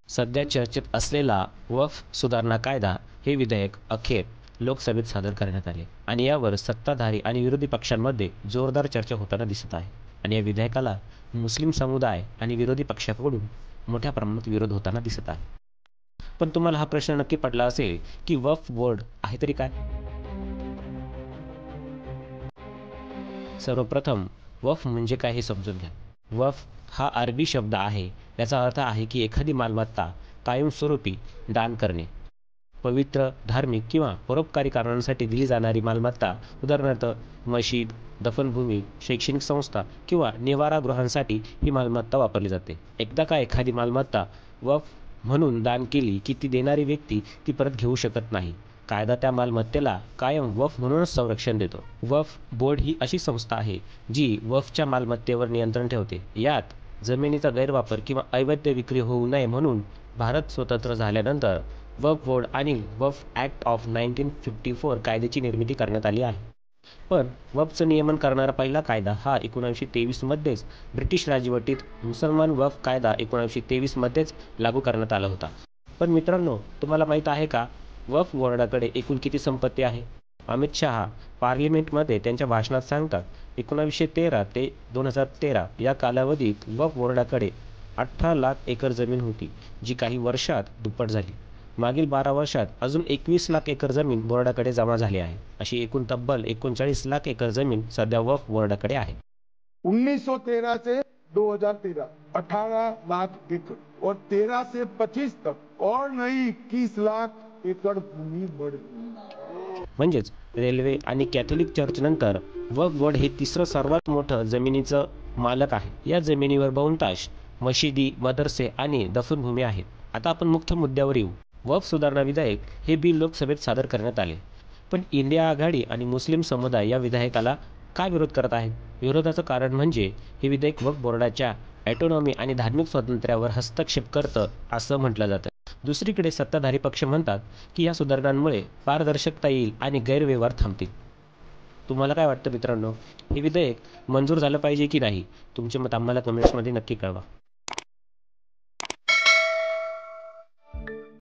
सध्या चर्चेत असलेला वक्फ सुधारणा कायदा हे विधेयक अखेर लोकसभेत सादर करण्यात आले आणि यावर सत्ताधारी आणि विरोधी पक्षांमध्ये जोरदार चर्चा होताना दिसत आहे. आणि या विधेयकाला मुस्लिम समुदाय आणि विरोधी पक्षाकडून मोठ्या प्रमाणात विरोध होताना दिसत आहे. पण तुम्हाला हा प्रश्न नक्की पडला असेल की वक्फ बोर्ड आहे तरी काय? सर्वप्रथम वक्फ म्हणजे काय हे समजून घ्या. वक्फ हा अरबी शब्द आहे. याचा अर्थ आहे की एखादी मालमत्ता कायमस्वरूपी दान करणे. पवित्र, धार्मिक किंवा परोपकारी कारणांसाठी दिली जाणारी मालमत्ता, उदाहरणार्थ मशीद, दफनभूमी, शैक्षणिक संस्था किंवा निवारागृहांसाठी ही मालमत्ता वापरली जाते. एकदा का एखादी मालमत्ता वक्फ म्हणून दान केली की ती देणारी व्यक्ती ती परत घेऊ शकत नाही. कायदा त्या मालमत्तेला कायम वक्फ म्हणूनच संरक्षण देतो. वक्फ बोर्ड ही अशी संस्था आहे जी वक्फच्या मालमत्तेवर नियंत्रण ठेवते. यात जमिनीचा गैरवापर किंवा अवैध विक्री होऊ नये म्हणून भारत स्वतंत्र झाल्यानंतर वक्फ बोर्ड आणि वक्फ ॲक्ट ऑफ 1954 कायद्याची निर्मिती करण्यात आली आहे. पण वक्फचं नियमन करणारा पहिला कायदा हा 1923 मध्येच ब्रिटिश राजवटीत मुसलमान वक्फ कायदा 1923 मध्येच लागू करण्यात आला होता. पण मित्रांनो, तुम्हाला माहीत आहे का वक्फ बोर्डाकडे एकूण किती संपत्ती आहे? अमित शहा पार्लिमेंटमध्ये त्यांच्या भाषणात सांगतात, 1913 ते 2013 या कालावधीत वक्फ बोर्डाकडे 18 लाख एकर जमीन होती, जी काही वर्षात दुप्पट झाली. मागील 12 वर्षात अजून 21 लाख एकर जमीन बोर्डाकडे जमा झाली आहे. अशी एकूण तब्बल 39 लाख एकर जमीन सध्या वक्फ बोर्डाकडे आहे. 1913 से 2013 18 लाख एकड़ और 13 से 25 तक और नई 21 लाख एकड़ भूमि बढ़ गई. म्हणजेच रेल्वे आणि कॅथोलिक चर्च नंतर वक्फ बोर्ड हे तिसरं सर्वात मोठं जमिनीचं मालक आहे. या जमिनीवर बहुतांश मशिदी, मदरसे आणि दफनभूमी आहेत. आता आपण मुख्य मुद्द्यावर येऊ. वक्फ सुधारणा विधेयक हे बिल लोकसभेत सादर करण्यात आले. पण इंडिया आघाडी आणि मुस्लिम समुदाय या विधेयकाला काय विरोध करत आहेत? विरोधाचं कारण म्हणजे हे विधेयक वक्फ बोर्डाच्या ऑटोनॉमी आणि धार्मिक स्वातंत्र्यावर हस्तक्षेप करतं असं म्हटलं जातं. दुसरीकडे सत्ताधारी पक्ष म्हणतात की या सुधारणांमुळे पारदर्शकता येईल आणि गैरव्यवहार थांबतील. तुम्हाला काय वाटतं मित्रांनो? हे विधेयक मंजूर झालं पाहिजे की नाही? तुमचे मत आम्हाला कमेंट्समध्ये नक्की कळवा.